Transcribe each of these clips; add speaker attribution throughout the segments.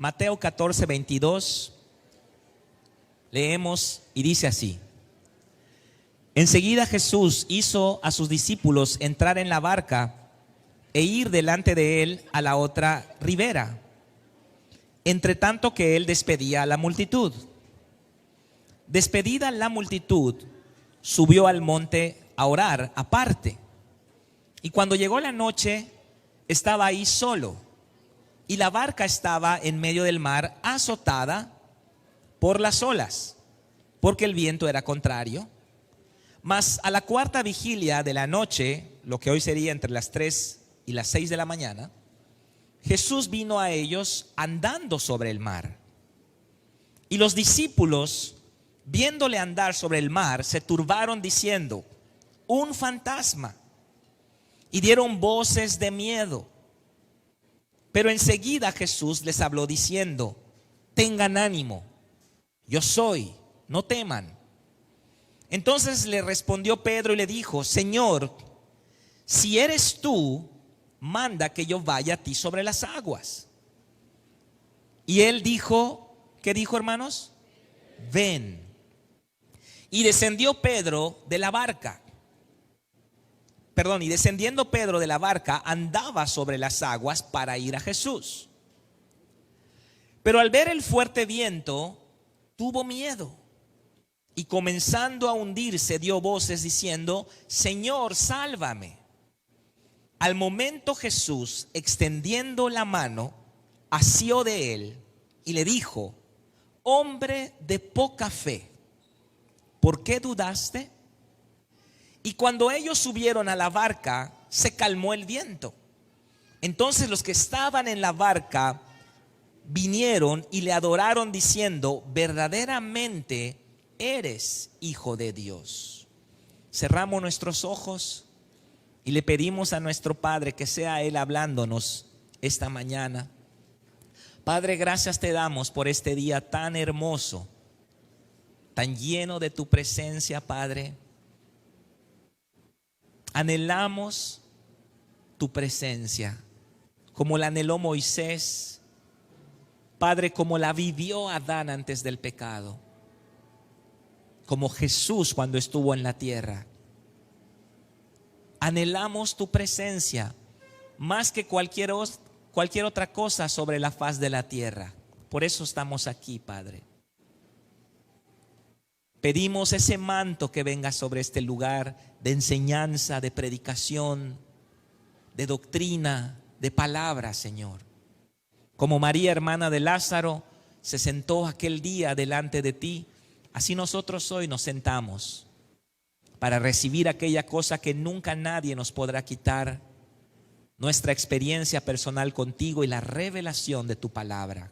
Speaker 1: Mateo 14, 22. Leemos y dice así: enseguida Jesús hizo a sus discípulos entrar en la barca e ir delante de él a la otra ribera, entre tanto que él despedía a la multitud. Despedida la multitud, subió al monte a orar aparte. Y cuando llegó la noche, estaba ahí solo, y la barca estaba en medio del mar, azotada por las olas, porque el viento era contrario. Mas a la cuarta vigilia de la noche, lo que hoy sería entre las 3 y las 6 de la mañana, Jesús vino a ellos andando sobre el mar. Y los discípulos, viéndole andar sobre el mar, se turbaron diciendo: un fantasma. Y dieron voces de miedo. Pero enseguida Jesús les habló diciendo: tengan ánimo, yo soy, no teman. Entonces le respondió Pedro y le dijo: Señor, si eres tú, manda que yo vaya a ti sobre las aguas. Y él dijo, ¿qué dijo, hermanos? Ven. Y descendió Pedro de la barca. Y descendiendo Pedro de la barca, andaba sobre las aguas para ir a Jesús. Pero al ver el fuerte viento, tuvo miedo. Y comenzando a hundirse, dio voces diciendo: Señor, sálvame. Al momento Jesús, extendiendo la mano, asió de él y le dijo: hombre de poca fe, ¿por qué dudaste? Y cuando ellos subieron a la barca, se calmó el viento. Entonces los que estaban en la barca vinieron y le adoraron diciendo: verdaderamente eres Hijo de Dios. Cerramos nuestros ojos y le pedimos a nuestro Padre que sea Él hablándonos esta mañana. Padre, gracias te damos por este día tan hermoso, tan lleno de tu presencia, Padre. Anhelamos tu presencia, como la anheló Moisés, Padre, como la vivió Adán antes del pecado, como Jesús cuando estuvo en la tierra. Anhelamos tu presencia más que cualquier otra cosa sobre la faz de la tierra. Por eso estamos aquí, Padre. Pedimos ese manto que venga sobre este lugar de enseñanza, de predicación, de doctrina, de palabra, Señor. Como María, hermana de Lázaro, se sentó aquel día delante de ti, así nosotros hoy nos sentamos para recibir aquella cosa que nunca nadie nos podrá quitar: nuestra experiencia personal contigo y la revelación de tu palabra.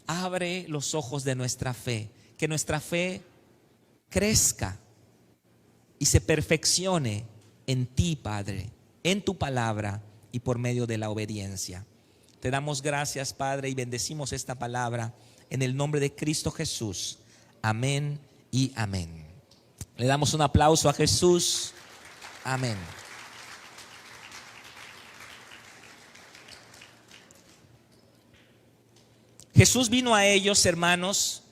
Speaker 1: Abre los ojos de nuestra fe, que nuestra fe crezca y se perfeccione en ti, Padre, en tu palabra y por medio de la obediencia. Te damos gracias, Padre, y bendecimos esta palabra en el nombre de Cristo Jesús. Amén y amén. Le damos un aplauso a Jesús. Amén. Jesús vino a ellos, hermanos,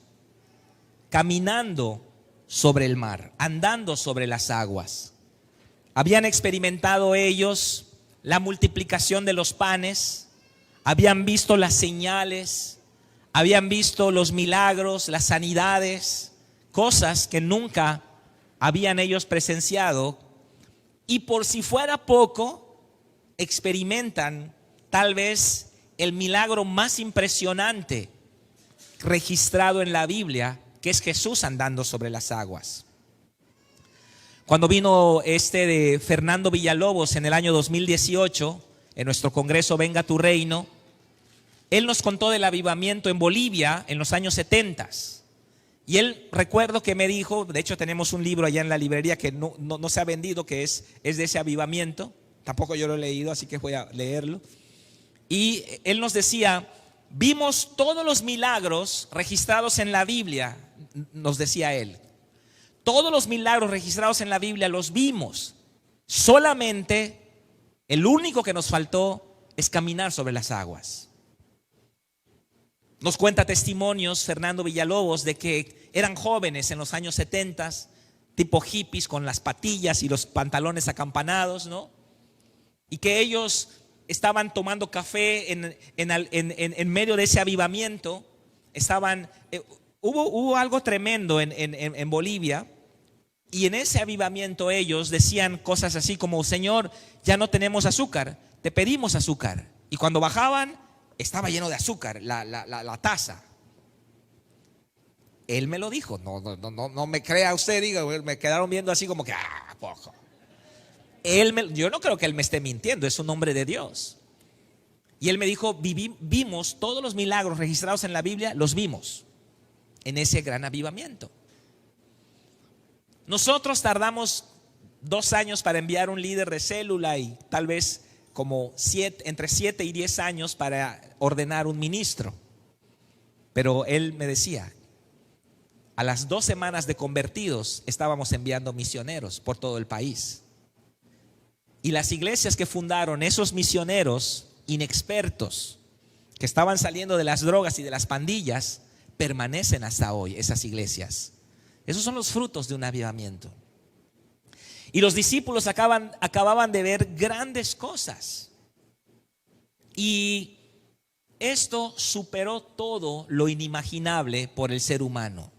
Speaker 1: caminando sobre el mar, andando sobre las aguas. Habían experimentado ellos la multiplicación de los panes, habían visto las señales, habían visto los milagros, las sanidades, cosas que nunca habían ellos presenciado. Y por si fuera poco, experimentan tal vez el milagro más impresionante registrado en la Biblia, que es Jesús andando sobre las aguas. Cuando vino de Fernando Villalobos en el año 2018, en nuestro congreso Venga tu Reino, él nos contó del avivamiento en Bolivia en los años 70. Y él, recuerdo que me dijo, de hecho tenemos un libro allá en la librería que no se ha vendido, que es de ese avivamiento. Tampoco yo lo he leído, así que voy a leerlo. Y él nos decía: vimos todos los milagros registrados en la Biblia, nos decía él. Todos los milagros registrados en la Biblia los vimos. Solamente el único que nos faltó es caminar sobre las aguas. Nos cuenta testimonios Fernando Villalobos de que eran jóvenes en los años 70, tipo hippies con las patillas y los pantalones acampanados, ¿no? Y que ellos estaban tomando café en medio de ese avivamiento. Hubo algo tremendo en Bolivia, y en ese avivamiento ellos decían cosas así como: Señor, ya no tenemos azúcar, te pedimos azúcar. Y cuando bajaban, estaba lleno de azúcar la taza. Él me lo dijo, no me crea usted, diga, me quedaron viendo así como que, poco. Yo no creo que él me esté mintiendo, es un hombre de Dios. Y él me dijo: vimos todos los milagros registrados en la Biblia, los vimos en ese gran avivamiento. Nosotros tardamos 2 años para enviar un líder de célula y tal vez como entre 7 y 10 años para ordenar un ministro. Pero él me decía, a las 2 semanas de convertidos estábamos enviando misioneros por todo el país. Y las iglesias que fundaron esos misioneros inexpertos, que estaban saliendo de las drogas y de las pandillas, permanecen hasta hoy, esas iglesias. Esos son los frutos de un avivamiento. Y los discípulos acababan de ver grandes cosas. Y esto superó todo lo inimaginable por el ser humano.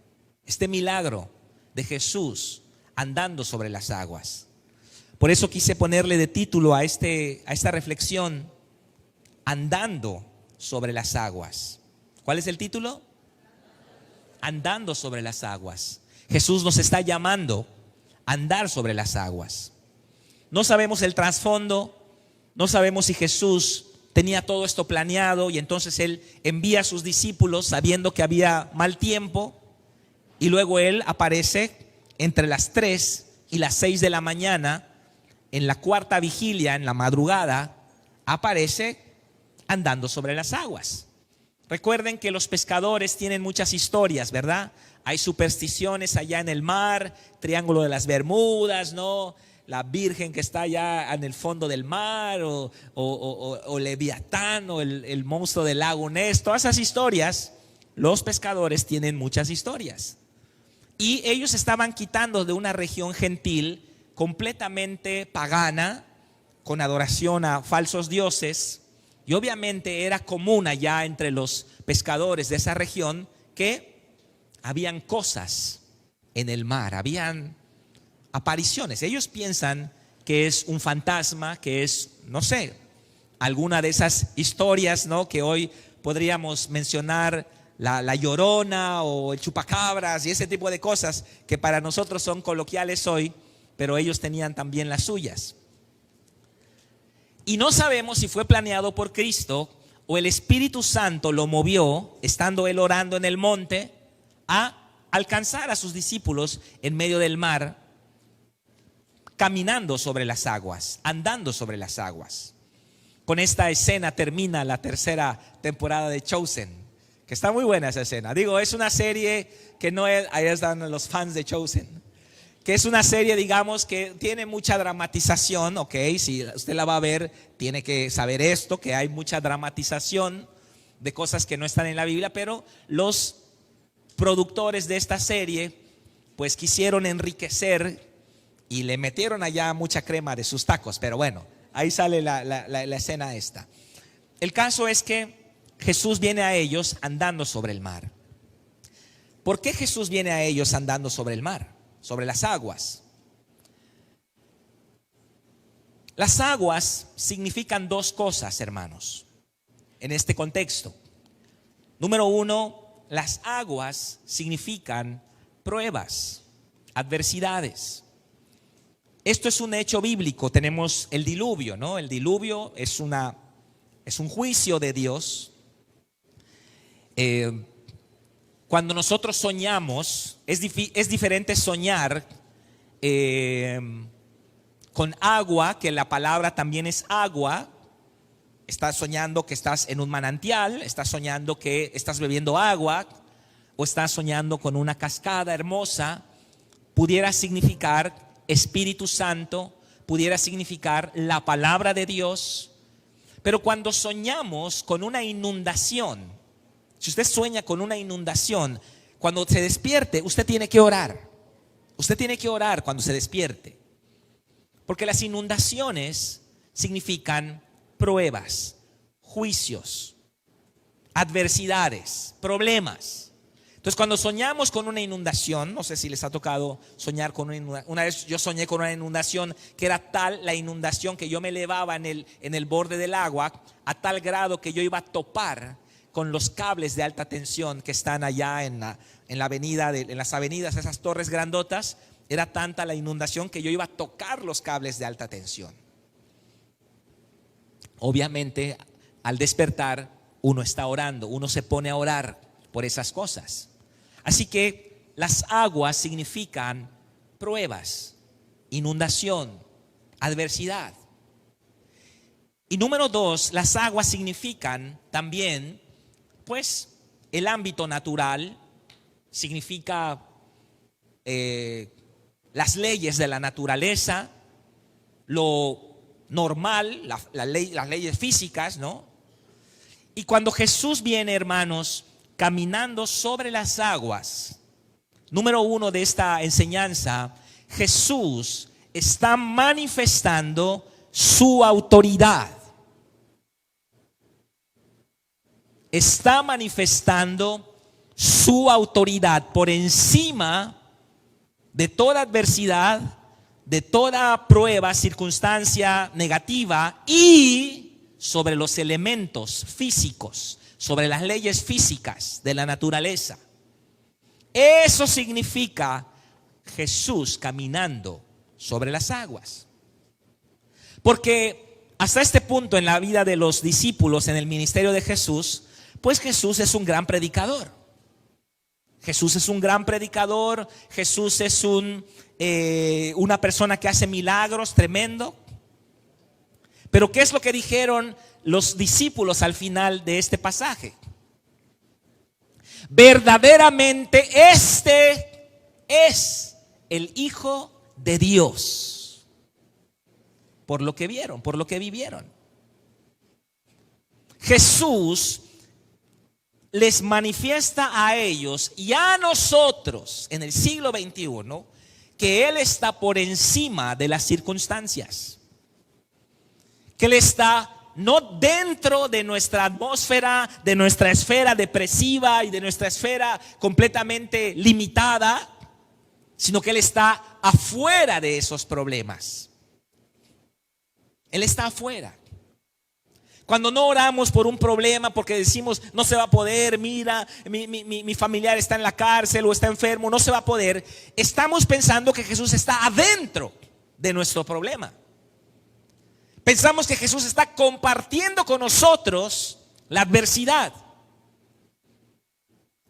Speaker 1: Este milagro de Jesús andando sobre las aguas. Por eso quise ponerle de título a esta reflexión: andando sobre las aguas. ¿Cuál es el título? Andando sobre las aguas. Jesús nos está llamando a andar sobre las aguas. No sabemos el trasfondo, no sabemos si Jesús tenía todo esto planeado y entonces Él envía a sus discípulos sabiendo que había mal tiempo, y luego Él aparece entre las 3 y las 6 de la mañana, en la cuarta vigilia, en la madrugada, aparece andando sobre las aguas. Recuerden que los pescadores tienen muchas historias, ¿verdad? Hay supersticiones allá en el mar, Triángulo de las Bermudas, ¿no? La Virgen que está allá en el fondo del mar, o Leviatán, o el monstruo del lago Ness. Todas esas historias, los pescadores tienen muchas historias. Y ellos estaban quitando de una región gentil completamente pagana, con adoración a falsos dioses. Y obviamente era común allá entre los pescadores de esa región que habían cosas en el mar, habían apariciones. Ellos piensan que es un fantasma, que es, no sé, alguna de esas historias, ¿no?, que hoy podríamos mencionar, la Llorona o el Chupacabras y ese tipo de cosas que para nosotros son coloquiales hoy, pero ellos tenían también las suyas. Y no sabemos si fue planeado por Cristo o el Espíritu Santo lo movió, estando Él orando en el monte, a alcanzar a sus discípulos en medio del mar, caminando sobre las aguas, andando sobre las aguas. Con esta escena termina la 3ª temporada de Chosen, que está muy buena esa escena. Digo, es una serie que no es, ahí están los fans de Chosen, que es una serie, digamos, que tiene mucha dramatización, ok, si usted la va a ver, tiene que saber esto, que hay mucha dramatización de cosas que no están en la Biblia, pero los productores de esta serie pues quisieron enriquecer y le metieron allá mucha crema de sus tacos, pero bueno, ahí sale la escena esta. El caso es que Jesús viene a ellos andando sobre el mar. ¿Por qué Jesús viene a ellos andando sobre el mar, sobre las aguas? Las aguas significan 2 cosas, hermanos, en este contexto. Número 1, las aguas significan pruebas, adversidades. Esto es un hecho bíblico. Tenemos el diluvio, ¿no? El diluvio es un juicio de Dios. Cuando nosotros soñamos, es diferente soñar con agua, que la palabra también es agua. Estás soñando que estás en un manantial, estás soñando que estás bebiendo agua, o estás soñando con una cascada hermosa. Pudiera significar Espíritu Santo, pudiera significar la palabra de Dios. Pero cuando soñamos con una inundación, Si usted sueña con una inundación, cuando se despierte, usted tiene que orar. Usted tiene que orar cuando se despierte. Porque las inundaciones significan pruebas, juicios, adversidades, problemas. Entonces, cuando soñamos con una inundación, no sé si les ha tocado soñar con una inundación. Una vez yo soñé con una inundación que era tal la inundación que yo me elevaba en el borde del agua a tal grado que yo iba a topar con los cables de alta tensión que están allá en la avenida, en las avenidas, esas torres grandotas. Era tanta la inundación que yo iba a tocar los cables de alta tensión. Obviamente, al despertar, uno está orando, uno se pone a orar por esas cosas. Así que las aguas significan pruebas, inundación, adversidad. Y número dos, las aguas significan también, pues, el ámbito natural, significa las leyes de la naturaleza, lo normal, las leyes físicas, ¿no? Y cuando Jesús viene, hermanos, caminando sobre las aguas, número uno de esta enseñanza, Jesús está manifestando su autoridad. Está manifestando su autoridad por encima de toda adversidad, de toda prueba, circunstancia negativa y sobre los elementos físicos, sobre las leyes físicas de la naturaleza. Eso significa Jesús caminando sobre las aguas. Porque hasta este punto en la vida de los discípulos, en el ministerio de Jesús, pues Jesús es un gran predicador. Jesús es un gran predicador. Jesús es una persona que hace milagros tremendo. Pero ¿qué es lo que dijeron los discípulos al final de este pasaje? Verdaderamente este es el Hijo de Dios. Por lo que vieron, por lo que vivieron. Jesús les manifiesta a ellos y a nosotros en el siglo XXI que Él está por encima de las circunstancias. Que Él está no dentro de nuestra atmósfera, de nuestra esfera depresiva y de nuestra esfera completamente limitada, sino que Él está afuera de esos problemas. Él está afuera. Cuando no oramos por un problema porque decimos no se va a poder, mira, mi familiar está en la cárcel o está enfermo, no se va a poder, estamos pensando que Jesús está adentro de nuestro problema. Pensamos que Jesús está compartiendo con nosotros la adversidad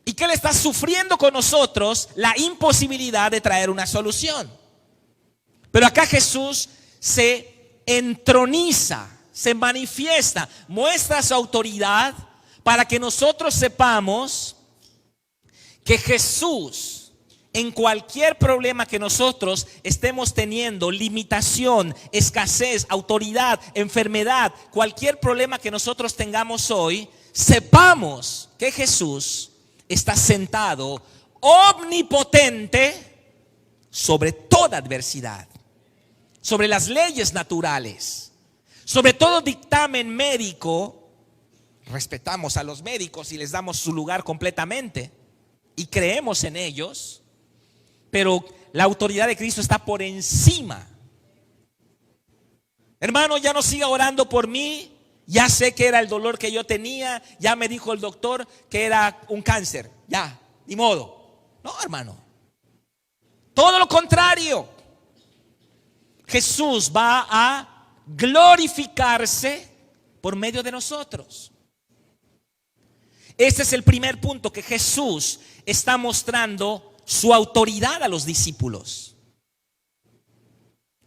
Speaker 1: y que Él está sufriendo con nosotros la imposibilidad de traer una solución. Pero acá Jesús se entroniza, se manifiesta, muestra su autoridad para que nosotros sepamos que Jesús, en cualquier problema que nosotros estemos teniendo, limitación, escasez, autoridad, enfermedad, cualquier problema que nosotros tengamos hoy, sepamos que Jesús está sentado omnipotente sobre toda adversidad, sobre las leyes naturales, sobre todo dictamen médico. Respetamos a los médicos y les damos su lugar completamente y creemos en ellos, pero la autoridad de Cristo está por encima. Hermano, ya no siga orando por mí. Ya sé que era el dolor que yo tenía. Ya me dijo el doctor que era un cáncer. Ya, ni modo. No, hermano. Todo lo contrario. Jesús va a glorificarse por medio de nosotros. Este es el primer punto, que Jesús está mostrando su autoridad a los discípulos.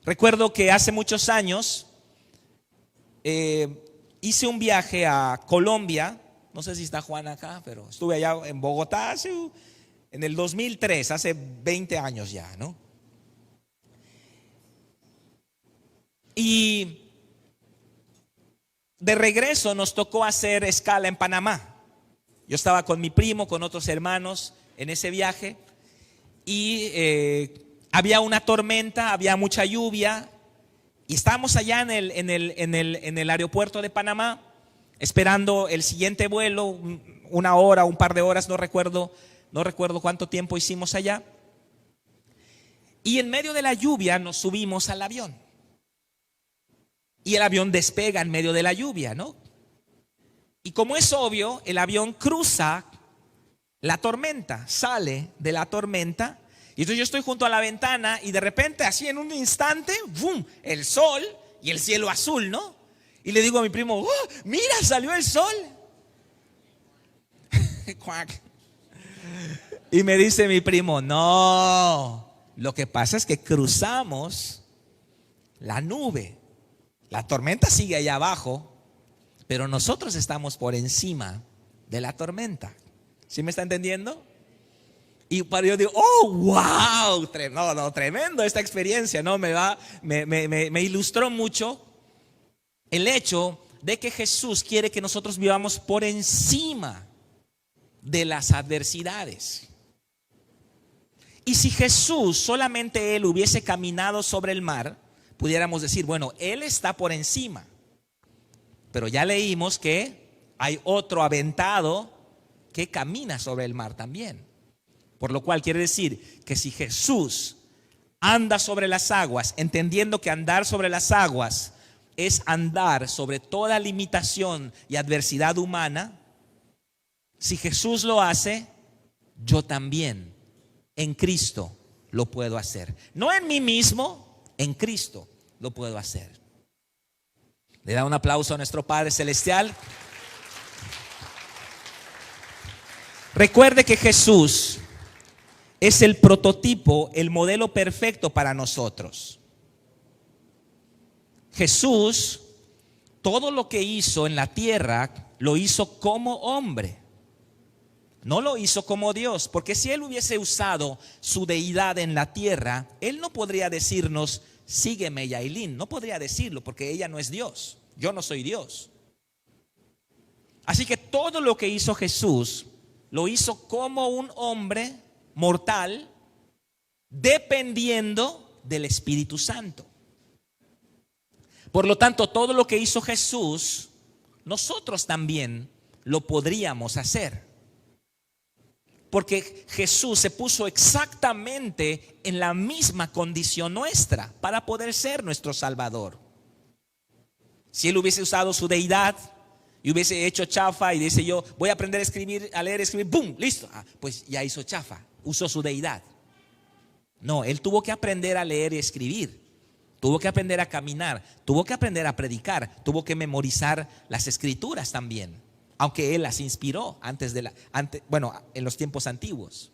Speaker 1: Recuerdo que hace muchos años hice un viaje a Colombia. No sé si está Juan acá, pero estuve allá en Bogotá en el 2003, hace 20 años ya, ¿no? Y de regreso nos tocó hacer escala en Panamá. Yo estaba con mi primo, con otros hermanos en ese viaje y había una tormenta, había mucha lluvia y estábamos allá en el aeropuerto de Panamá esperando el siguiente vuelo, una hora, un par de horas, no recuerdo cuánto tiempo hicimos allá. Y en medio de la lluvia nos subimos al avión. Y el avión despega en medio de la lluvia, ¿no? Y como es obvio, el avión cruza la tormenta, sale de la tormenta. Y entonces yo estoy junto a la ventana y de repente, así en un instante, ¡bum!, el sol y el cielo azul, ¿no? Y le digo a mi primo, ¡oh, mira, salió el sol! Cuac. Y me dice mi primo, no, lo que pasa es que cruzamos la nube. La tormenta sigue allá abajo, pero nosotros estamos por encima de la tormenta. ¿Sí me está entendiendo? Y para yo digo, oh, wow, tremendo esta experiencia, ¿no? Me ilustró mucho el hecho de que Jesús quiere que nosotros vivamos por encima de las adversidades. Y si Jesús, solamente Él hubiese caminado sobre el mar, pudiéramos decir, bueno, Él está por encima. Pero ya leímos que hay otro aventado que camina sobre el mar también. Por lo cual quiere decir que si Jesús anda sobre las aguas, entendiendo que andar sobre las aguas es andar sobre toda limitación y adversidad humana, si Jesús lo hace, yo también en Cristo lo puedo hacer. No en mí mismo, en Cristo lo puedo hacer. Le da un aplauso a nuestro Padre Celestial. Recuerde que Jesús es el prototipo, el modelo perfecto para nosotros. Jesús, todo lo que hizo en la tierra, lo hizo como hombre. No lo hizo como Dios, porque si Él hubiese usado su deidad en la tierra, Él no podría decirnos, sígueme, Yailin. No podría decirlo, porque ella no es Dios. Yo no soy Dios. Así que todo lo que hizo Jesús, lo hizo como un hombre mortal, dependiendo del Espíritu Santo. Por lo tanto, todo lo que hizo Jesús, nosotros también lo podríamos hacer. Porque Jesús se puso exactamente en la misma condición nuestra para poder ser nuestro Salvador. Si Él hubiese usado su deidad y hubiese hecho chafa y dice yo voy a aprender a escribir, a leer, escribir, ¡boom!, listo. Pues ya hizo chafa, usó su deidad. No, Él tuvo que aprender a leer y escribir. Tuvo que aprender a caminar, tuvo que aprender a predicar, tuvo que memorizar las escrituras también, aunque Él las inspiró en los tiempos antiguos.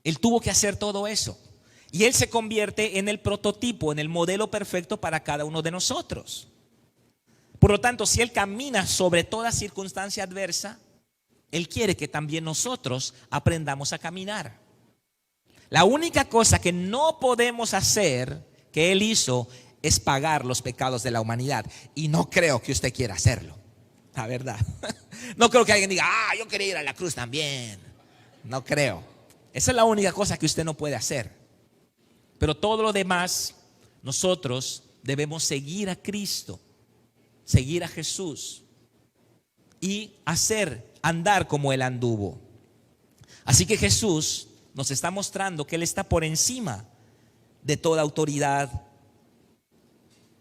Speaker 1: Él tuvo que hacer todo eso. Y Él se convierte en el prototipo, en el modelo perfecto para cada uno de nosotros. Por lo tanto, si Él camina sobre toda circunstancia adversa, Él quiere que también nosotros aprendamos a caminar. La única cosa que no podemos hacer, que Él hizo, es pagar los pecados de la humanidad. Y no creo que usted quiera hacerlo. La verdad. No creo que alguien diga, yo quería ir a la cruz también. No creo. Esa es la única cosa que usted no puede hacer. Pero todo lo demás, nosotros debemos seguir a Cristo, seguir a Jesús y andar como Él anduvo. Así que Jesús nos está mostrando que Él está por encima de toda autoridad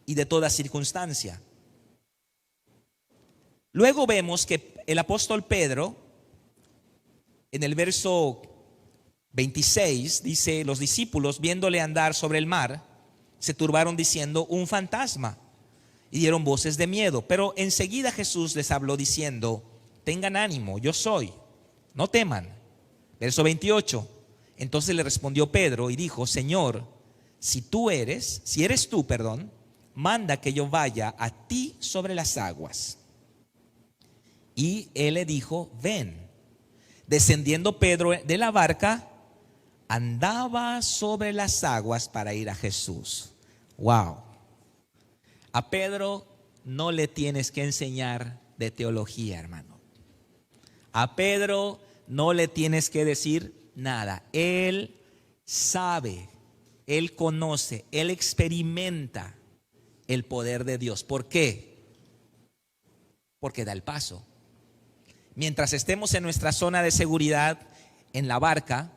Speaker 1: y de toda circunstancia. Luego vemos que el apóstol Pedro, en el verso 26, dice, los discípulos, viéndole andar sobre el mar, se turbaron diciendo, un fantasma, y dieron voces de miedo. Pero enseguida Jesús les habló diciendo, tengan ánimo, yo soy, no teman. Verso 28, entonces le respondió Pedro y dijo, Señor, si eres tú, manda que yo vaya a ti sobre las aguas. Y él le dijo, ven. Descendiendo Pedro de la barca, andaba sobre las aguas para ir a Jesús. Wow. A Pedro no le tienes que enseñar de teología, hermano. A Pedro no le tienes que decir nada. Él sabe, él conoce, él experimenta el poder de Dios. ¿Por qué? Porque da el paso. Mientras estemos en nuestra zona de seguridad, en la barca,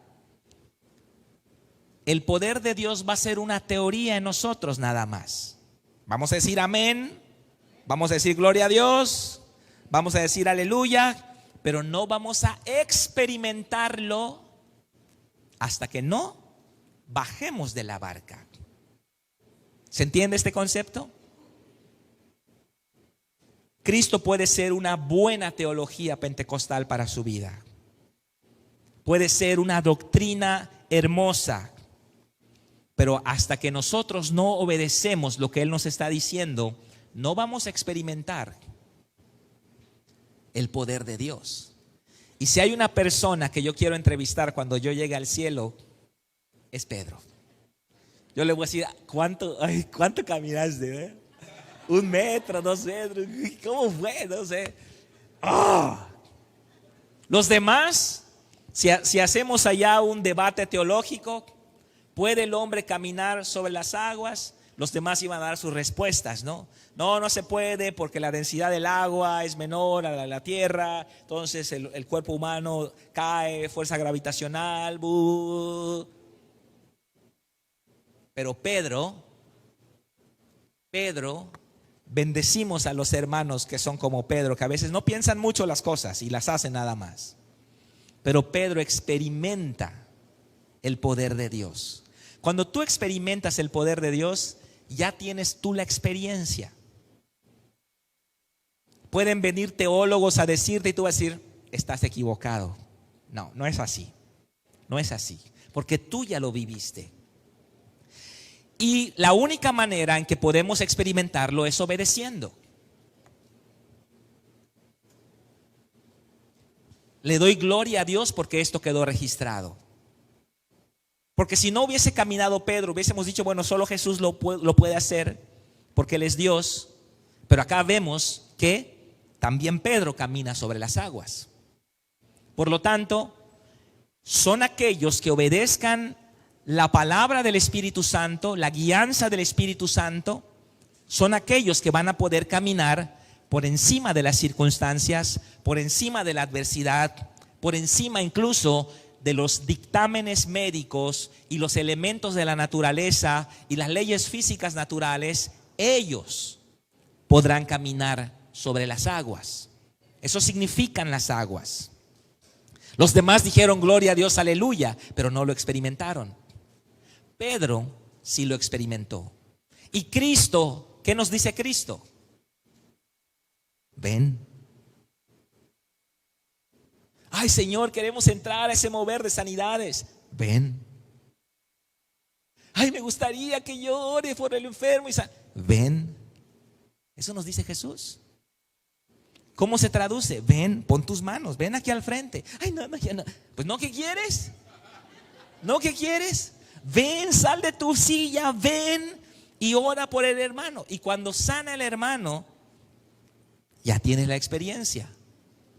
Speaker 1: el poder de Dios va a ser una teoría en nosotros nada más. Vamos a decir amén, vamos a decir gloria a Dios, vamos a decir aleluya, pero no vamos a experimentarlo hasta que no bajemos de la barca. ¿Se entiende este concepto? Cristo puede ser una buena teología pentecostal para su vida. Puede ser una doctrina hermosa, pero hasta que nosotros no obedecemos lo que Él nos está diciendo, no vamos a experimentar el poder de Dios. Y si hay una persona que yo quiero entrevistar cuando yo llegue al cielo, es Pedro. Yo le voy a decir, ¿cuánto caminaste? ¿Eh? 1 metro, 2 metros, ¿cómo fue? No sé. Los demás, si hacemos allá un debate teológico, ¿puede el hombre caminar sobre las aguas? Los demás iban a dar sus respuestas, ¿no? No se puede porque la densidad del agua es menor a la tierra, entonces el cuerpo humano cae, fuerza gravitacional. Pero Pedro, bendecimos a los hermanos que son como Pedro, que a veces no piensan mucho las cosas y las hacen nada más. Pero Pedro experimenta el poder de Dios. Cuando tú experimentas el poder de Dios, ya tienes tú la experiencia. Pueden venir teólogos a decirte y tú vas a decir, estás equivocado. No es así. No es así, porque tú ya lo viviste. Y la única manera en que podemos experimentarlo es obedeciendo. Le doy gloria a Dios porque esto quedó registrado. Porque si no hubiese caminado Pedro, hubiésemos dicho, bueno, solo Jesús lo puede hacer porque Él es Dios. Pero acá vemos que también Pedro camina sobre las aguas. Por lo tanto, son aquellos que obedezcan la palabra del Espíritu Santo, la guianza del Espíritu Santo, son aquellos que van a poder caminar por encima de las circunstancias, por encima de la adversidad, por encima incluso de los dictámenes médicos y los elementos de la naturaleza y las leyes físicas naturales. Ellos podrán caminar sobre las aguas. Eso significan las aguas. Los demás dijeron gloria a Dios, aleluya, pero no lo experimentaron. Pedro sí lo experimentó. Y Cristo, ¿qué nos dice Cristo? Ven. Ay, Señor, queremos entrar a ese mover de sanidades. Ven. Ay, me gustaría que yo ore por el enfermo. Ven. Eso nos dice Jesús. ¿Cómo se traduce? Ven, pon tus manos, ven aquí al frente. Ay, no, ya no. Pues no, ¿qué quieres? ¿No, qué quieres? Ven, sal de tu silla, ven y ora por el hermano. Y cuando sana el hermano, ya tienes la experiencia.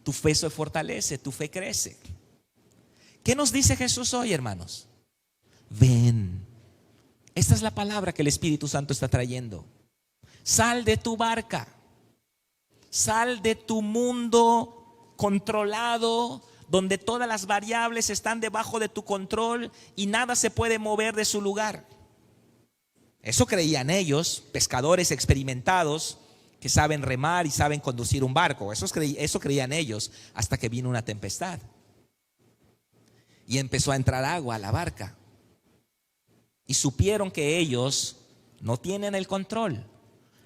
Speaker 1: Tu fe se fortalece, tu fe crece. ¿Qué nos dice Jesús hoy, hermanos? Ven. Esta es la palabra que el Espíritu Santo está trayendo. Sal de tu barca. Sal de tu mundo controlado, donde todas las variables están debajo de tu control y nada se puede mover de su lugar. Eso creían ellos, pescadores experimentados que saben remar y saben conducir un barco. Eso creían ellos hasta que vino una tempestad y empezó a entrar agua a la barca. Y supieron que ellos no tienen el control.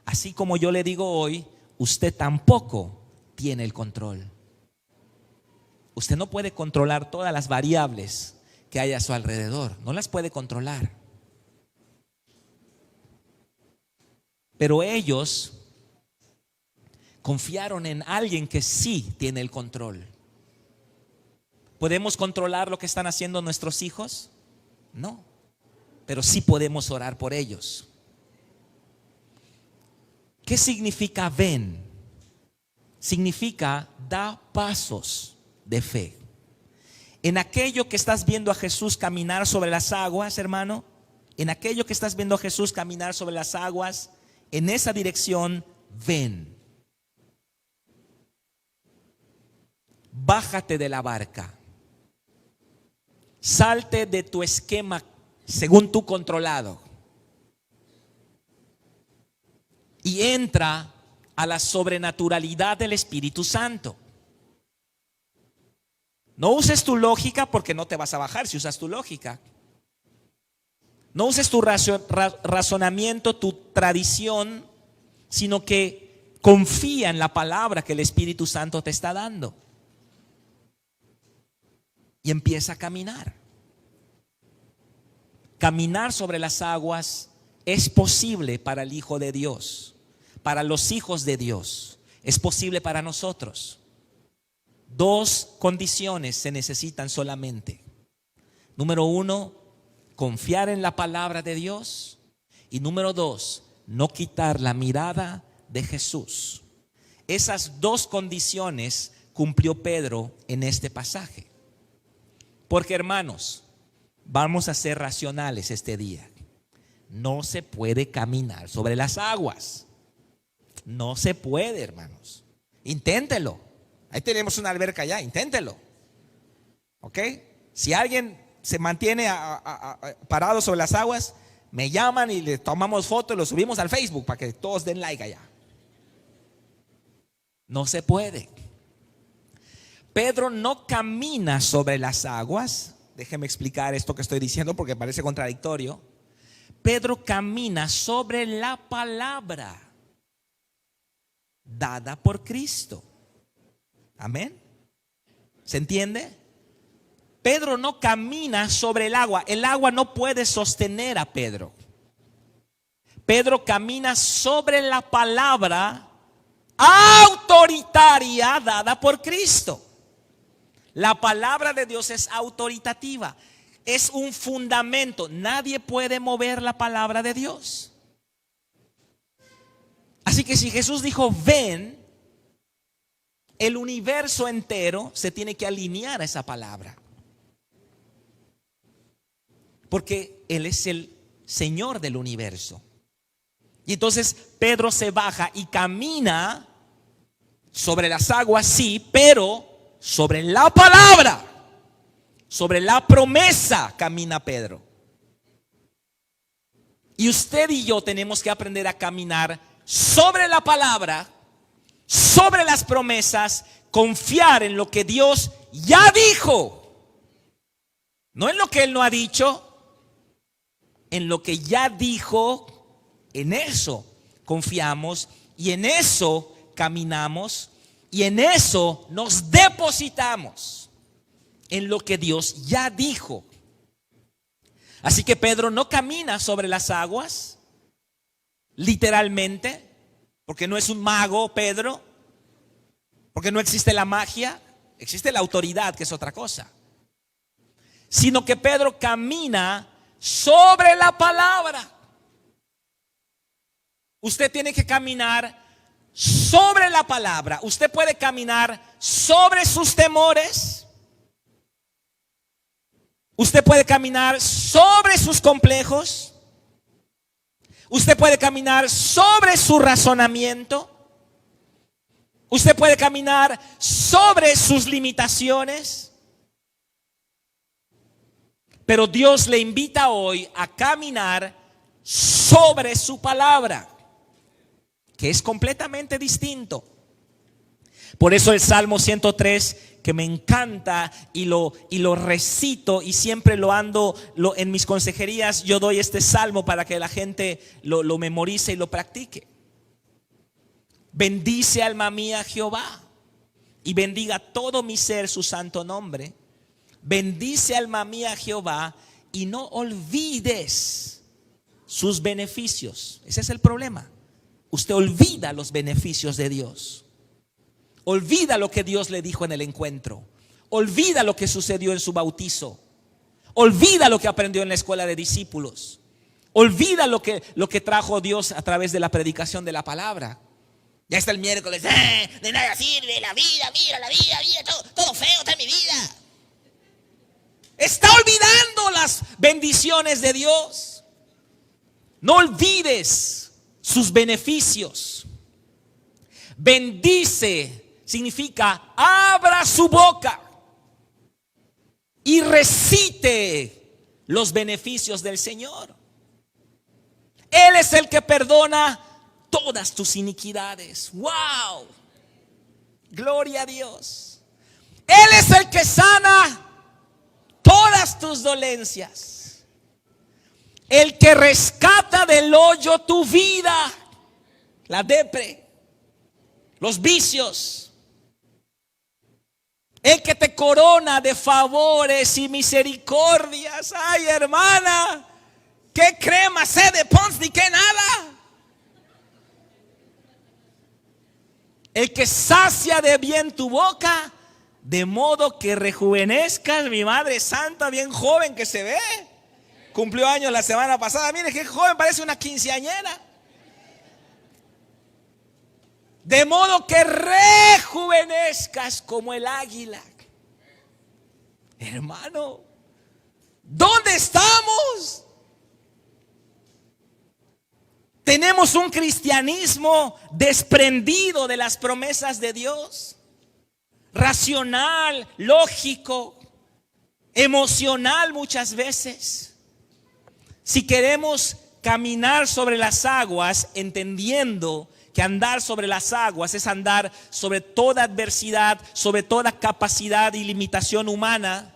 Speaker 1: Así como yo le digo hoy, usted tampoco tiene el control. Usted no puede controlar todas las variables que hay a su alrededor. No las puede controlar. Pero ellos confiaron en alguien que sí tiene el control. ¿Podemos controlar lo que están haciendo nuestros hijos? No. Pero sí podemos orar por ellos. ¿Qué significa ven? Significa da pasos. de fe. En aquello que estás viendo a Jesús caminar sobre las aguas, hermano, en aquello que estás viendo a Jesús caminar sobre las aguas, en esa dirección, ven. Bájate de la barca. Salte de tu esquema según tú controlado. Y entra a la sobrenaturalidad del Espíritu Santo. No uses tu lógica porque no te vas a bajar si usas tu lógica. No uses tu razonamiento, tu tradición, sino que confía en la palabra que el Espíritu Santo te está dando. Y empieza a caminar. Caminar sobre las aguas es posible para el Hijo de Dios, para los hijos de Dios. Es posible para nosotros. Dos condiciones se necesitan solamente. Número uno, confiar en la palabra de Dios. Y número dos, no quitar la mirada de Jesús. Esas dos condiciones cumplió Pedro en este pasaje. Porque, hermanos, vamos a ser racionales este día. No se puede caminar sobre las aguas. No se puede, hermanos. Inténtelo. Ahí tenemos una alberca allá, inténtelo. ¿Ok? Si alguien se mantiene parado sobre las aguas, me llaman y le tomamos fotos y lo subimos al Facebook para que todos den like allá. No se puede. Pedro no camina sobre las aguas. Déjeme explicar esto que estoy diciendo porque parece contradictorio. Pedro camina sobre la palabra dada por Cristo. Amén. ¿Se entiende? Pedro no camina sobre el agua. El agua no puede sostener a Pedro. Pedro camina sobre la palabra autoritaria dada por Cristo. La palabra de Dios es autoritativa. Es un fundamento. Nadie puede mover la palabra de Dios. Así que si Jesús dijo ven, el universo entero se tiene que alinear a esa palabra. Porque Él es el Señor del universo. Y entonces Pedro se baja y camina sobre las aguas, sí, pero sobre la palabra, sobre la promesa camina Pedro. Y usted y yo tenemos que aprender a caminar sobre la palabra, sobre las promesas, confiar en lo que Dios ya dijo, no en lo que Él no ha dicho, en lo que ya dijo. En eso confiamos y en eso caminamos y en eso nos depositamos, en lo que Dios ya dijo. Así que Pedro no camina sobre las aguas, literalmente, porque no es un mago Pedro, porque no existe la magia, existe la autoridad, que es otra cosa. Sino que Pedro camina sobre la palabra. Usted tiene que caminar sobre la palabra. Usted puede caminar sobre sus temores. Usted puede caminar sobre sus complejos. Usted puede caminar sobre su razonamiento. Usted puede caminar sobre sus limitaciones. Pero Dios le invita hoy a caminar sobre su palabra, que es completamente distinto. Por eso el Salmo 103, que me encanta y lo recito y siempre lo ando en mis consejerías, yo doy este salmo para que la gente lo memorice y lo practique. Bendice alma mía Jehová y bendiga todo mi ser su santo nombre. Bendice alma mía Jehová y no olvides sus beneficios. Ese es el problema. Usted olvida los beneficios de Dios. Olvida lo que Dios le dijo en el encuentro. Olvida lo que sucedió en su bautizo. Olvida lo que aprendió en la escuela de discípulos. Olvida lo que trajo Dios a través de la predicación de la palabra. Ya está el miércoles, de nada sirve la vida, mira, todo feo está en mi vida. Está olvidando las bendiciones de Dios. No olvides sus beneficios. Bendice significa abra su boca y recite los beneficios del Señor. Él es el que perdona todas tus iniquidades. ¡Wow! Gloria a Dios. Él es el que sana todas tus dolencias. El que rescata del hoyo tu vida. La depre, los vicios. El que te corona de favores y misericordias. Ay, hermana, qué crema, sé de Pons ni qué nada. El que sacia de bien tu boca, de modo que rejuvenezcas. Mi Madre Santa, bien joven que se ve. Cumplió años la semana pasada. Mire qué joven, parece una quinceañera. De modo que rejuvenezcas como el águila. Hermano, ¿dónde estamos? Tenemos un cristianismo desprendido de las promesas de Dios, racional, lógico, emocional muchas veces. Si queremos caminar sobre las aguas, entendiendo que andar sobre las aguas es andar sobre toda adversidad, sobre toda capacidad y limitación humana.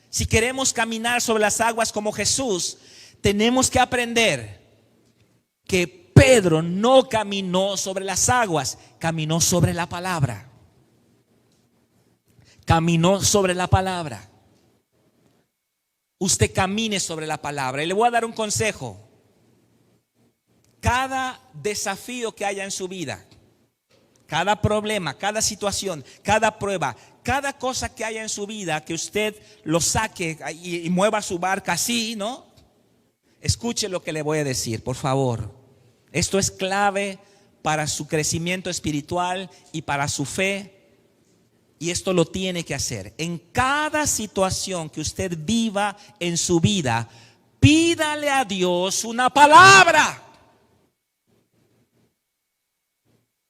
Speaker 1: Si queremos caminar sobre las aguas como Jesús, tenemos que aprender que Pedro no caminó sobre las aguas, caminó sobre la palabra. Caminó sobre la palabra. Usted camine sobre la palabra. Y le voy a dar un consejo. Cada desafío que haya en su vida, cada problema, cada situación, cada prueba, cada cosa que haya en su vida, que usted lo saque y mueva su barca así, ¿no? Escuche lo que le voy a decir, por favor. Esto es clave para su crecimiento espiritual y para su fe. Y esto lo tiene que hacer. En cada situación que usted viva en su vida, pídale a Dios una palabra.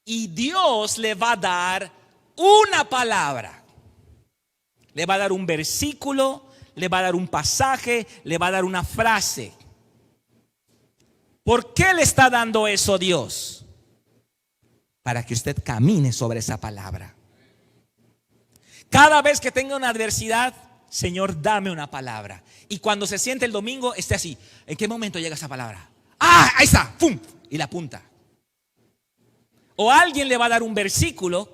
Speaker 1: Y Dios le va a dar una palabra. Le va a dar un versículo, le va a dar un pasaje, le va a dar una frase. ¿Por qué le está dando eso Dios? Para que usted camine sobre esa palabra. Cada vez que tenga una adversidad, Señor, dame una palabra. Y cuando se siente el domingo, esté así. ¿En qué momento llega esa palabra? ¡Ah! Ahí está. ¡Pum! Y la apunta. O alguien le va a dar un versículo,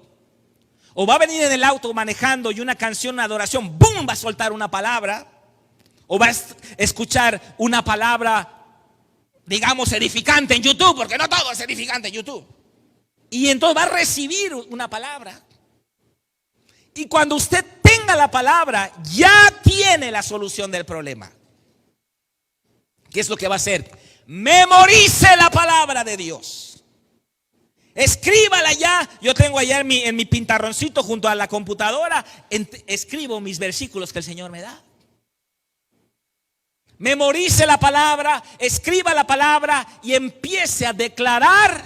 Speaker 1: o va a venir en el auto manejando y una canción, una adoración, ¡bum! Va a soltar una palabra. O va a escuchar una palabra, digamos, edificante en YouTube, porque no todo es edificante en YouTube. Y entonces va a recibir una palabra. Y cuando usted tenga la palabra, ya tiene la solución del problema. ¿Qué es lo que va a hacer? Memorice la palabra de Dios. Escríbala ya. Yo tengo allá en mi pintarroncito junto a la computadora. Escribo mis versículos que el Señor me da. Memorice la palabra, escriba la palabra y empiece a declarar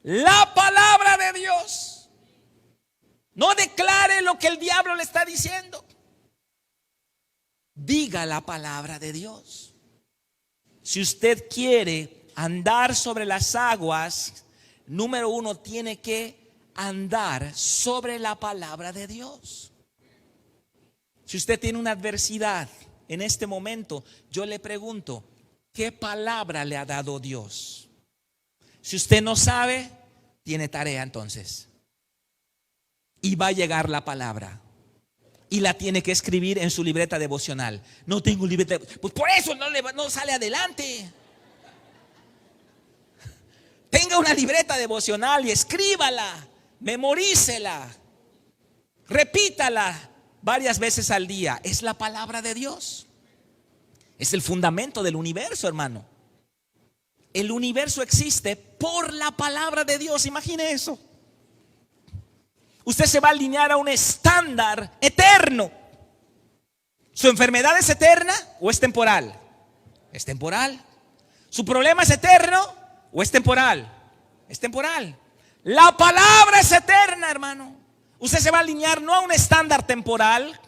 Speaker 1: la palabra de Dios. No declare lo que el diablo le está diciendo. Diga la palabra de Dios. Si usted quiere andar sobre las aguas, número uno, tiene que andar sobre la palabra de Dios. Si usted tiene una adversidad en este momento, yo le pregunto, ¿qué palabra le ha dado Dios? Si usted no sabe, tiene tarea entonces. Y va a llegar la palabra. Y la tiene que escribir en su libreta devocional. No tengo libreta. Pues por eso no sale adelante. Tenga una libreta devocional y escríbala. Memorícela. Repítala varias veces al día. Es la palabra de Dios. Es el fundamento del universo, hermano. El universo existe por la palabra de Dios. Imagine eso. Usted se va a alinear a un estándar eterno. ¿Su enfermedad es eterna o es temporal? Es temporal. ¿Su problema es eterno o es temporal? Es temporal. La palabra es eterna, hermano. Usted se va a alinear no a un estándar temporal,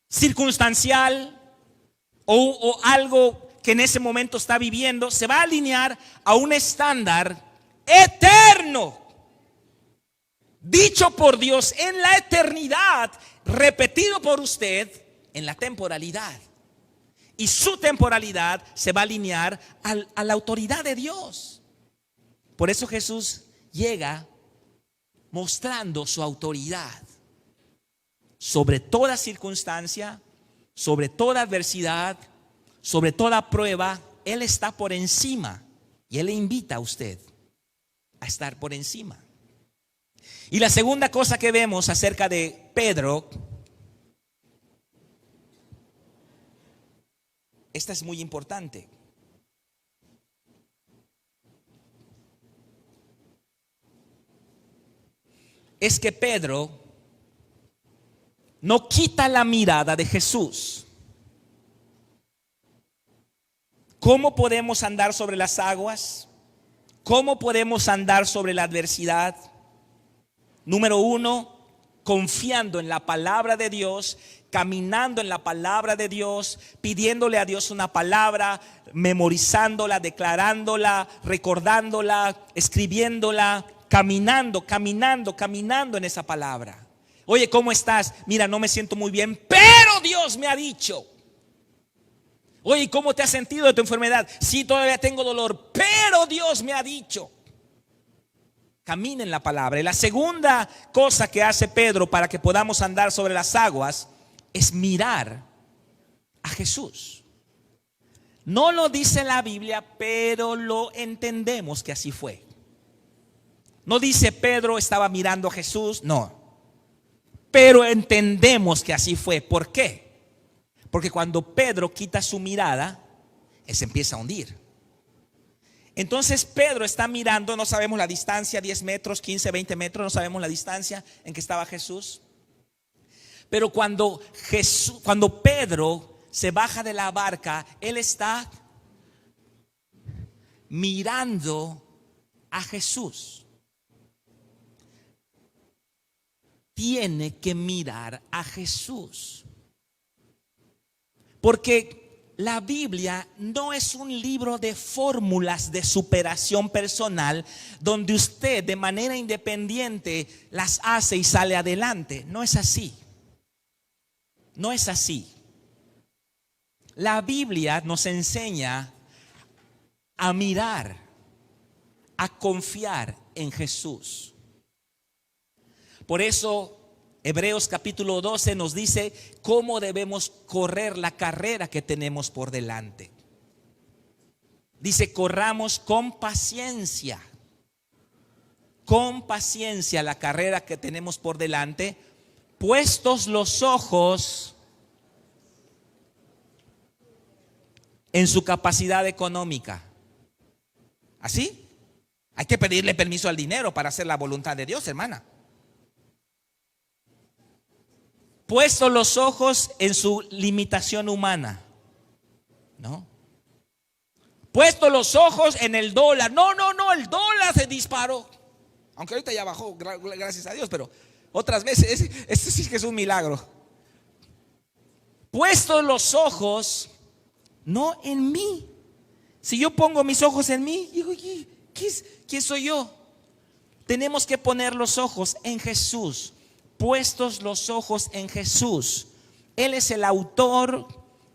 Speaker 1: circunstancial o algo que en ese momento está viviendo. Se va a alinear a un estándar eterno, dicho por Dios en la eternidad, repetido por usted en la temporalidad. Y su temporalidad se va a alinear a la autoridad de Dios. Por eso Jesús llega mostrando su autoridad sobre toda circunstancia, sobre toda adversidad, sobre toda prueba. Él está por encima y Él le invita a usted a estar por encima. Y la segunda cosa que vemos acerca de Pedro, esta es muy importante. Es que Pedro no quita la mirada de Jesús. ¿Cómo podemos andar sobre las aguas? ¿Cómo podemos andar sobre la adversidad? Número uno, confiando en la palabra de Dios, caminando en la palabra de Dios, pidiéndole a Dios una palabra, memorizándola, declarándola, recordándola, escribiéndola, caminando en esa palabra. Oye, ¿cómo estás? Mira, no me siento muy bien, pero Dios me ha dicho. Oye, ¿cómo te has sentido de tu enfermedad? Sí, todavía tengo dolor, pero Dios me ha dicho. Camina en la palabra. Y la segunda cosa que hace Pedro para que podamos andar sobre las aguas es mirar a Jesús. No lo dice la Biblia, pero lo entendemos que así fue. No dice Pedro estaba mirando a Jesús, no. Pero entendemos que así fue. ¿Por qué? Porque cuando Pedro quita su mirada, él se empieza a hundir. Entonces Pedro está mirando, no sabemos la distancia, 10 metros, 15, 20 metros, no sabemos la distancia en que estaba Jesús. Pero cuando Pedro se baja de la barca, él está mirando a Jesús. Tiene que mirar a Jesús. Porque la Biblia no es un libro de fórmulas de superación personal donde usted de manera independiente las hace y sale adelante. No es así. No es así. La Biblia nos enseña a mirar, a confiar en Jesús. Por eso Hebreos capítulo 12 nos dice cómo debemos correr la carrera que tenemos por delante. Dice, corramos con paciencia la carrera que tenemos por delante, puestos los ojos en su capacidad económica. ¿Así? Hay que pedirle permiso al dinero para hacer la voluntad de Dios, hermana. Puesto los ojos en su limitación humana, ¿no? Puesto los ojos en el dólar. No, el dólar se disparó. Aunque ahorita ya bajó, gracias a Dios, pero otras veces, este sí que es un milagro. Puesto los ojos, no en mí. Si yo pongo mis ojos en mí, digo, ¿quién soy yo? Tenemos que poner los ojos en Jesús. Puestos los ojos en Jesús. Él es el autor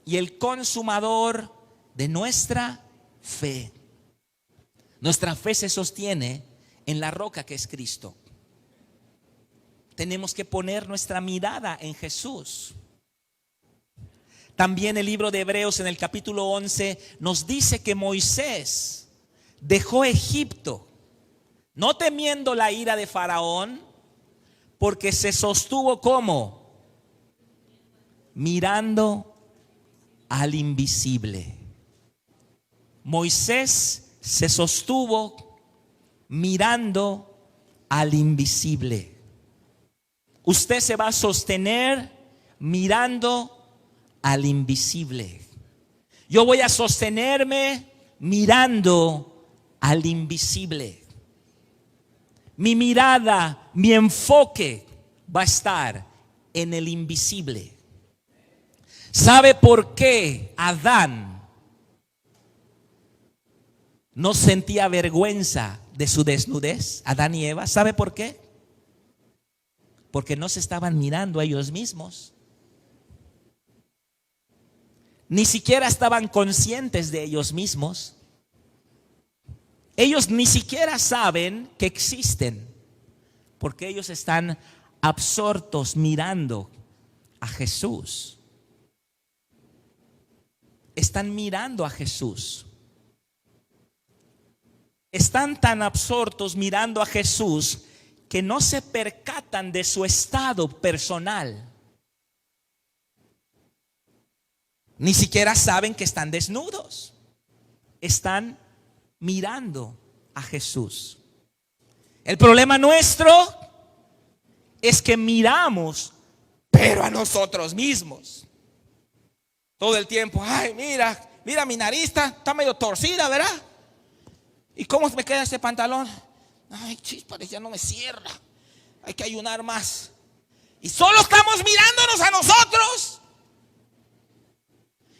Speaker 1: y el consumador de nuestra fe. Nuestra fe se sostiene en la roca que es Cristo. Tenemos que poner nuestra mirada en Jesús. También el libro de Hebreos en el capítulo 11 nos dice que Moisés dejó Egipto, no temiendo la ira de Faraón, porque se sostuvo como mirando al invisible. Moisés se sostuvo mirando al invisible. Usted se va a sostener mirando al invisible. Yo voy a sostenerme mirando al invisible. Mi mirada, mi enfoque va a estar en el invisible. ¿Sabe por qué Adán no sentía vergüenza de su desnudez? Adán y Eva, ¿sabe por qué? Porque no se estaban mirando a ellos mismos. Ni siquiera estaban conscientes de ellos mismos. Ellos ni siquiera saben que existen, porque ellos están absortos mirando a Jesús. Están mirando a Jesús. Están tan absortos mirando a Jesús que no se percatan de su estado personal. Ni siquiera saben que están desnudos. Están mirando a Jesús. El problema nuestro es que miramos, pero a nosotros mismos. Todo el tiempo, ay, mira mi nariz está medio torcida, ¿verdad? ¿Y cómo me queda este pantalón? Ay, chispas, ya no me cierra. Hay que ayunar más. Y solo estamos mirándonos a nosotros.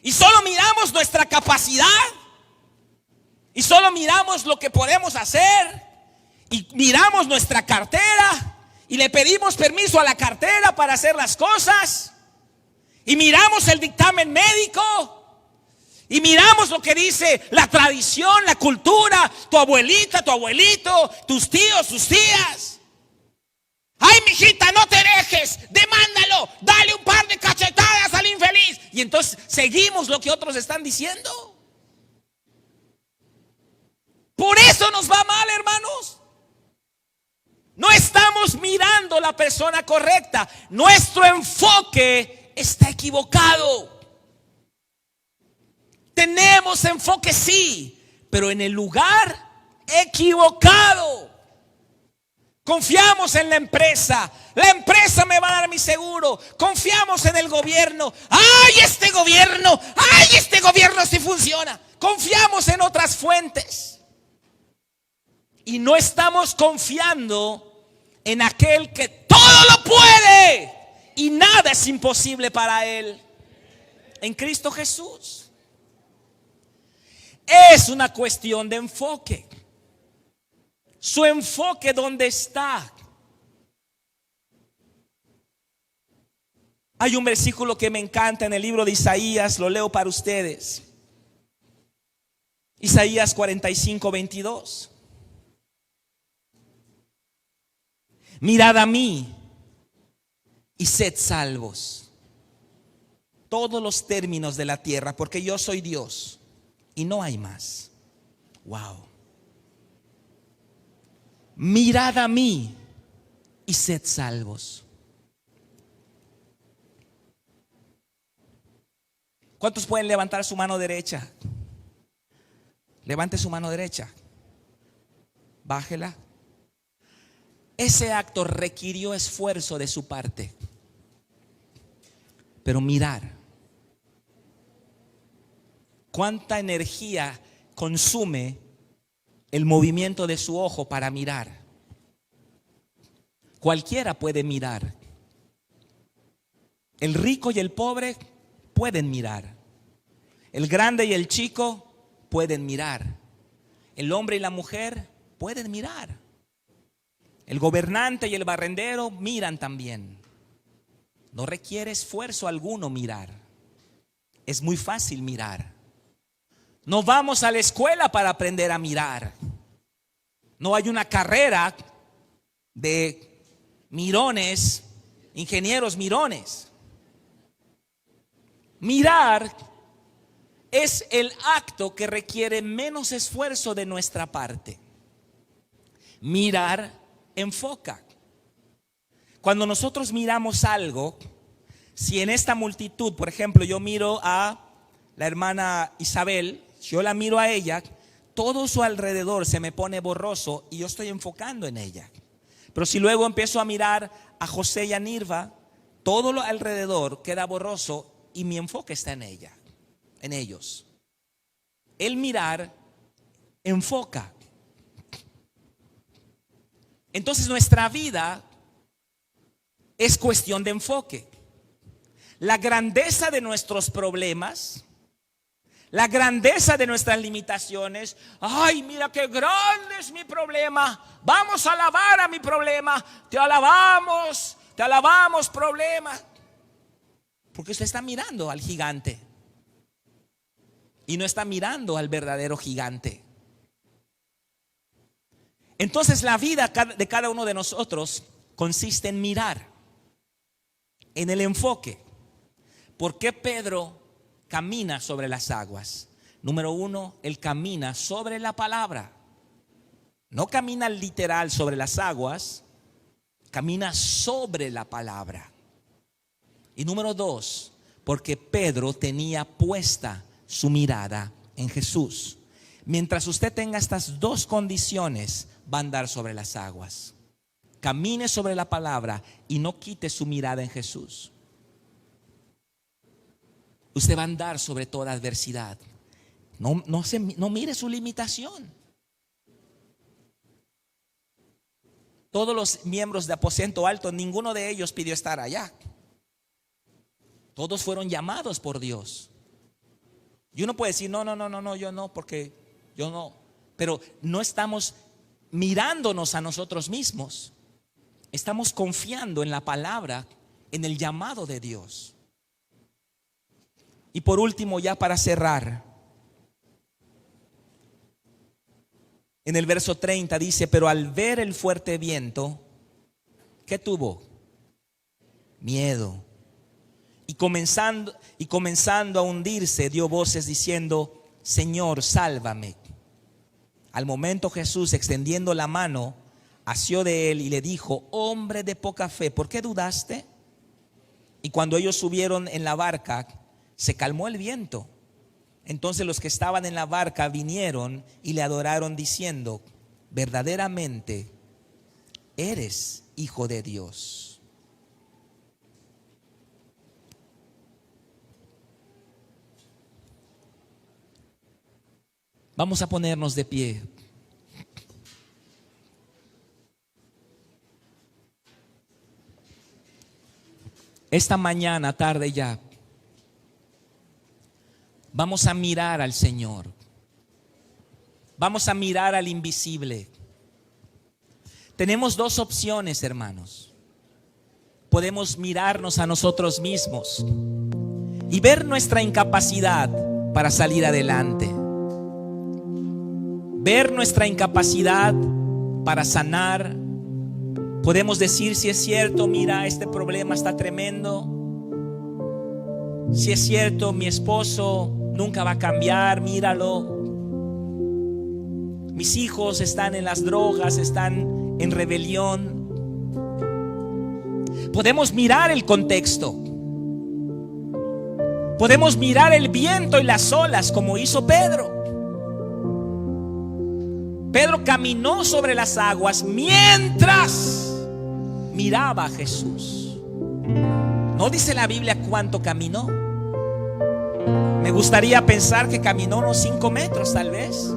Speaker 1: Y solo miramos nuestra capacidad. Y solo miramos lo que podemos hacer. Y miramos nuestra cartera. Y le pedimos permiso a la cartera para hacer las cosas. Y miramos el dictamen médico. Y miramos lo que dice la tradición, la cultura, tu abuelita, tu abuelito, tus tíos, tus tías. Ay, mijita, no te dejes, demándalo, dale un par de cachetadas al infeliz. Y entonces seguimos lo que otros están diciendo. Por eso nos va mal, hermanos. No estamos mirando la persona correcta. Nuestro enfoque está equivocado. Tenemos enfoque, sí, pero en el lugar equivocado. Confiamos en la empresa me va a dar mi seguro. Confiamos en el gobierno. Ay, este gobierno sí funciona. Confiamos en otras fuentes. Y no estamos confiando en aquel que todo lo puede y nada es imposible para él. En Cristo Jesús. Es una cuestión de enfoque. Su enfoque, ¿dónde está? Hay un versículo que me encanta en el libro de Isaías, lo leo para ustedes. Isaías 45:22. Mirad a mí y sed salvos, todos los términos de la tierra, porque yo soy Dios y no hay más. Wow. Mirad a mí y sed salvos. ¿Cuántos pueden levantar su mano derecha? Levante su mano derecha. Bájela. Ese acto requirió esfuerzo de su parte. Pero mirar. ¿Cuánta energía consume el movimiento de su ojo para mirar? Cualquiera puede mirar. El rico y el pobre pueden mirar. El grande y el chico pueden mirar. El hombre y la mujer pueden mirar. El gobernante y el barrendero miran también. No requiere esfuerzo alguno mirar. Es muy fácil mirar. No vamos a la escuela para aprender a mirar. No hay una carrera de mirones, ingenieros mirones. Mirar es el acto que requiere menos esfuerzo de nuestra parte. Mirar enfoca. Cuando nosotros miramos algo, si en esta multitud, por ejemplo, yo miro a la hermana Isabel, Si yo la miro a ella, todo su alrededor se me pone borroso y yo estoy enfocando en ella. Pero si luego empiezo a mirar a José y a Nirva, todo lo alrededor queda borroso y mi enfoque está en ella, en ellos. El mirar enfoca. Entonces nuestra vida es cuestión de enfoque. La grandeza de nuestros problemas, la grandeza de nuestras limitaciones. Ay, mira qué grande es mi problema. Vamos a alabar a mi problema. Te alabamos problema. Porque usted está mirando al gigante y no está mirando al verdadero gigante. Entonces la vida de cada uno de nosotros consiste en mirar, en el enfoque. ¿Por qué Pedro camina sobre las aguas? Número uno, él camina sobre la palabra. No camina literal sobre las aguas, camina sobre la palabra. Y número dos, porque Pedro tenía puesta su mirada en Jesús. Mientras usted tenga estas dos condiciones, va a andar sobre las aguas. Camine sobre la palabra y no quite su mirada en Jesús. Usted va a andar sobre toda adversidad. No mire su limitación. Todos los miembros de Aposento Alto, ninguno de ellos pidió estar allá. Todos fueron llamados por Dios. Y uno puede decir, no, yo no, porque yo no. Pero no estamos mirándonos a nosotros mismos. Estamos confiando en la palabra, en el llamado de Dios. Y por último, ya para cerrar, en el verso 30 dice, pero al ver el fuerte viento, ¿qué tuvo? Miedo. Y comenzando a hundirse, dio voces diciendo, Señor, sálvame. Al momento Jesús, extendiendo la mano, asió de él y le dijo, hombre de poca fe, ¿por qué dudaste? Y cuando ellos subieron en la barca, se calmó el viento. Entonces los que estaban en la barca vinieron y le adoraron diciendo, verdaderamente eres Hijo de Dios. Vamos a ponernos de pie. Esta mañana, tarde ya, vamos a mirar al Señor. Vamos a mirar al invisible. Tenemos dos opciones, hermanos. Podemos mirarnos a nosotros mismos y ver nuestra incapacidad para salir adelante. Ver nuestra incapacidad para sanar. Podemos decir, si es cierto, mira, este problema está tremendo. Si es cierto, mi esposo nunca va a cambiar, míralo. Mis hijos están en las drogas, están en rebelión. Podemos mirar el contexto. Podemos mirar el viento y las olas como hizo Pedro. Pedro caminó sobre las aguas mientras miraba a Jesús. No dice la Biblia cuánto caminó. Me gustaría pensar que caminó unos 5 metros tal vez.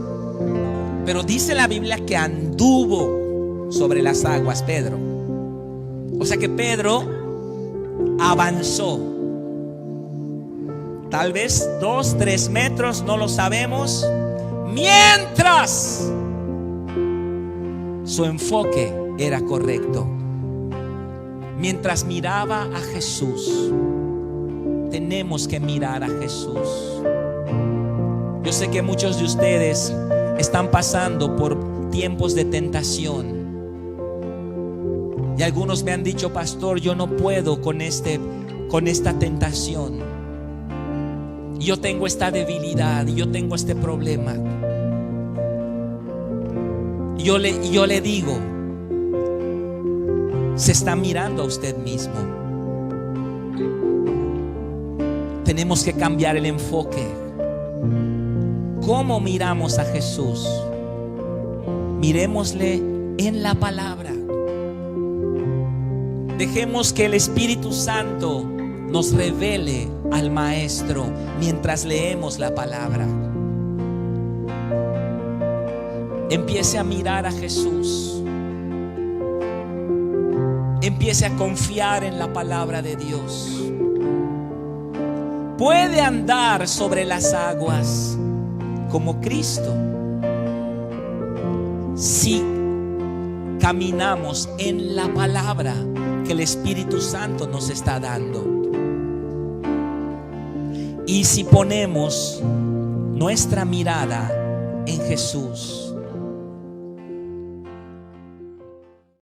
Speaker 1: Pero dice la Biblia que anduvo sobre las aguas Pedro. O sea que Pedro avanzó. Tal vez 2, 3 metros, no lo sabemos. Mientras su enfoque era correcto. Mientras miraba a Jesús. Tenemos que mirar a Jesús. Yo sé que muchos de ustedes están pasando por tiempos de tentación. Y algunos me han dicho, pastor, yo no puedo con esta tentación. Yo tengo esta debilidad, yo tengo este problema. Y yo le digo, se está mirando a usted mismo. Tenemos que cambiar el enfoque. ¿Cómo miramos a Jesús? Miremosle en la palabra. Dejemos que el Espíritu Santo nos revele al Maestro mientras leemos la palabra. Empiece a mirar a Jesús. Empiece a confiar en la palabra de Dios. Puede andar sobre las aguas como Cristo si caminamos en la palabra que el Espíritu Santo nos está dando, y si ponemos nuestra mirada en Jesús.